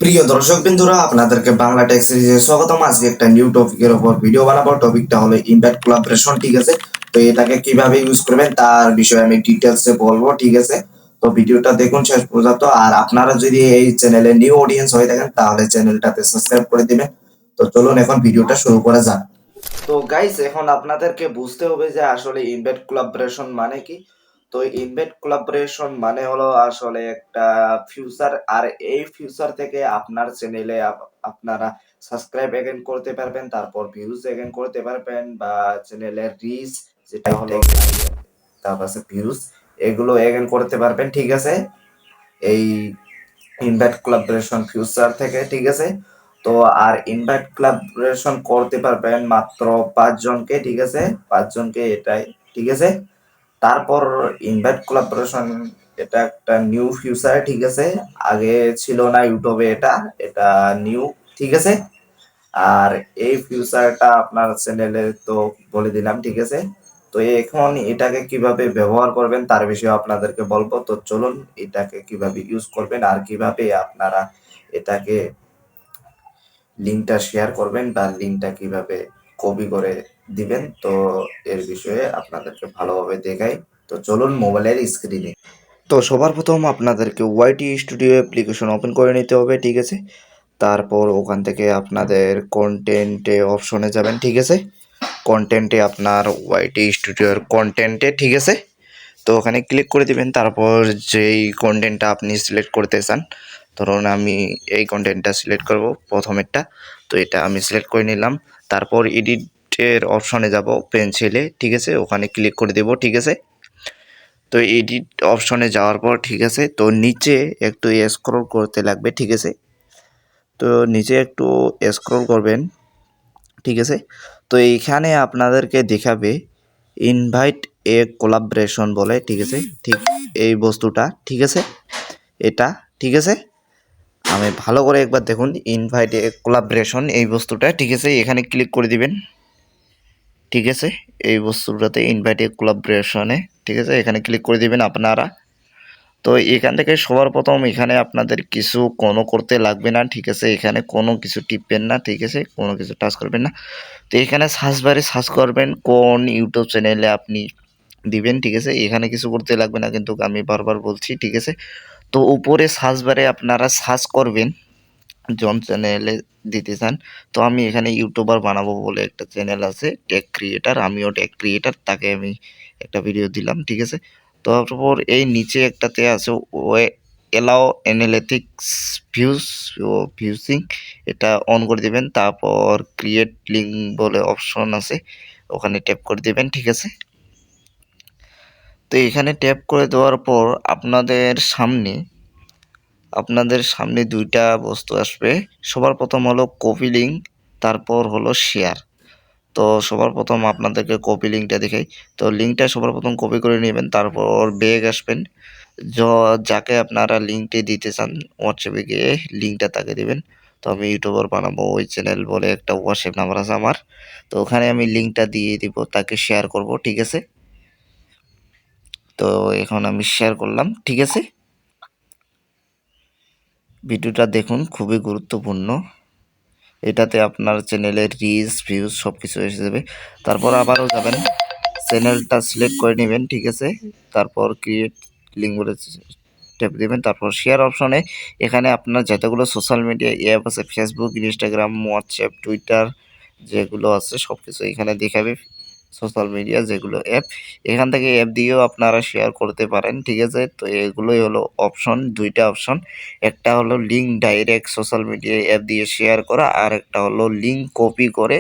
প্রিয় দর্শক বিন্দুরা আপনাদেরকে বাংলা টেক সিরিজে স্বাগতম। আজকে একটা নিউ টপিকের উপর ভিডিও বানাবো। টপিকটা হলো ইমপ্যাক্ট কোলাবরেশন, ঠিক আছে। তো এটাকে কিভাবে ইউজ করবেন তার বিষয়ে আমি ডিটেলসে বলবো, ঠিক আছে। তো ভিডিওটা দেখুন শেষ পর্যন্ত। আর আপনারা যদি এই চ্যানেলে নিউ অডিয়েন্স হয়ে থাকেন তাহলে চ্যানেলটাতে সাবস্ক্রাইব করে দিবেন। তো চলুন এখন ভিডিওটা শুরু করা যাক। তো গাইস, এখন আপনাদেরকে বুঝতে হবে যে আসলে ইমপ্যাক্ট কোলাবরেশন মানে কি। তো ইমপ্যাক্ট কোলাবরেশন মানে হলো আসলে একটা ফিউচার, আর এই ফিউচার থেকে আপনার চ্যানেলে আপনারা সাবস্ক্রাইব এগেন করতে পারবেন, তারপর ভিউজ এগেন করতে পারবেন, বা চ্যানেলের রিচ যেটা হলো তারপর আছে ভিউজ, এগুলো এগেন করতে পারবেন, ঠিক আছে। এই ইনভাইট কোলাবরেশন ফিউচার থেকে, ঠিক আছে। তো আর ইনভাইট কোলাবরেশন করতে পারবেন মাত্র 5 জনকে, ঠিক আছে। 5 জনকে, এটাই, ঠিক আছে। তারপর ইনভাইট কোলাবরেশন এটা একটা নিউ ফিউচার, ঠিক আছে। আগে ছিল না ইউটিউবে, এটা এটা নিউ, ঠিক আছে। আর এই ফিউচারটা আপনার চ্যানেলে তো বলে দিলাম, ঠিক আছে। তো এখন এটাকে কিভাবে ব্যবহার করবেন তার বিষয়ে আপনাদেরকে বলবো। তো চলুন, এটাকে কিভাবে ইউজ করবেন আর কিভাবে আপনারা এটাকে লিঙ্কটা শেয়ার করবেন বা লিঙ্কটা কিভাবে কপি করে দিবেন, তো এর বিষয়ে আপনাদেরকে ভালোভাবে দেখাই। তো চলুন মোবাইলের স্ক্রিনে। তো সবার প্রথম আপনাদেরকে ওয়াইটি স্টুডিও অ্যাপ্লিকেশন ওপেন করে নিতে হবে, ঠিক আছে। তারপর ওখান থেকে আপনাদের কন্টেন্টে অপশনে যাবেন, ঠিক আছে। কন্টেন্টে আপনার ওয়াইটি স্টুডিওর কন্টেন্টে, ঠিক আছে। তো ওখানে ক্লিক করে দিবেন। তারপর যেই কন্টেন্টটা আপনি সিলেক্ট করতে চান, ধরুন আমি এই কন্টেন্টটা সিলেক্ট করব, প্রথমেরটা। তো এটা আমি সিলেক্ট করে নিলাম। তারপর এডিটের অপশনে যাব পেন্সিলে, ঠিক আছে। ওখানে ক্লিক করে দেব, ঠিক আছে। তো এডিট অপশনে যাওয়ার পর, ঠিক আছে, তো নিচে একটু স্ক্রল করতে লাগবে, ঠিক আছে। তো নিচে একটু স্ক্রল করবেন, ঠিক আছে। তো এইখানে আপনাদেরকে দেখাবে ইনভাইট এ কোলাবরেশন বলে, ঠিক আছে। ঠিক এই বস্তুটা, ঠিক আছে, এটা, ঠিক আছে। আমি ভালো করে একবার দেখুন, ইনভাইট এ কোলাবরেশন এই বস্তুটা, ঠিক আছে। এখানে ক্লিক করে দিবেন, ঠিক আছে। এই বস্তুটাতে ইনভাইট এ কোলাবরেশনে, ঠিক আছে, এখানে ক্লিক করে দিবেন আপনারা। তো এখান থেকে সবার প্রথম এখানে আপনাদের কিছু কোনো করতে লাগবে না, ঠিক আছে। এখানে কোনো কিছু টিপবেন না, ঠিক আছে, কোনো কিছু টাচ করবেন না। তো এখানে সার্চ বারে সার্চ করবেন কোন ইউটিউব চ্যানেলে আপনি দিবেন, ঠিক আছে। এখানে কিছু করতে লাগবে না, কিন্তু আমি বারবার বলছি, ঠিক আছে। তো উপরে সার্চ বারে আপনারা সার্চ করবেন জন চ্যানেলে দিতে চান। তো আমি এখানে ইউটিউবার বানাবো বলে একটা চ্যানেল আছে, টেক ক্রিয়েটার, আমিও টেক ক্রিয়েটার, তাকে আমি একটা ভিডিও দিলাম, ঠিক আছে। তারপর এই নিচে একটাতে আছে ওয়ে এলাও অ্যানালিটিক্স ভিউজ ও ভিউসিং, এটা অন করে দিবেন। তারপর ক্রিয়েট লিঙ্ক বলে অপশন আছে, ওখানে ট্যাপ করে দিবেন, ঠিক আছে। তো এখানে ট্যাপ করে দেওয়ার পর আপনাদের সামনে দুইটা বস্তু আসবে। সবার প্রথম হলো কপি লিঙ্ক, তারপর হলো শেয়ার। তো সবার প্রথম আপনাদেরকে কপি লিঙ্কটা দেখাই। তো লিঙ্কটা সবার প্রথম কপি করে নেবেন, তারপর ব্যাগ আসবেন। যাকে আপনারা লিঙ্কটি দিতে চান হোয়াটসঅ্যাপে গিয়ে লিঙ্কটা তাকে দেবেন। তো আমি ইউটিউবার বানাবো ওই চ্যানেল বলে একটা হোয়াটসঅ্যাপ নাম্বার আছে আমার। তো ওখানে আমি লিঙ্কটা দিয়ে দিব, তাকে শেয়ার করব, ঠিক আছে। তো এখন আমি শেয়ার করলাম, ঠিক আছে। ভিডিওটা দেখুন, খুবই গুরুত্বপূর্ণ। এটাতে আপনার চ্যানেলের রিচ ভিউজ সব কিছু এসে যাবে। তারপর আবারও যাবেন, চ্যানেলটা সিলেক্ট করে নেবেন, ঠিক আছে। তারপর ক্রিয়েট লিঙ্ক বলে ট্যাপ দেবেন। তারপর শেয়ার অপশনে এখানে আপনার যতগুলো সোশ্যাল মিডিয়া অ্যাপ আছে, ফেসবুক, ইনস্টাগ্রাম, হোয়াটসঅ্যাপ, টুইটার যেগুলো আছে সব কিছু এখানে দেখাবে। সোশ্যাল মিডিয়া যেগুলো অ্যাপ, এখান থেকে অ্যাপ দিয়েও আপনারা শেয়ার করতে পারেন, ঠিক আছে। তো এগুলোই হলো অপশন, দুইটা অপশন। একটা হলো link direct social media app দিয়ে শেয়ার করা, আর একটা হলো লিঙ্ক কপি করে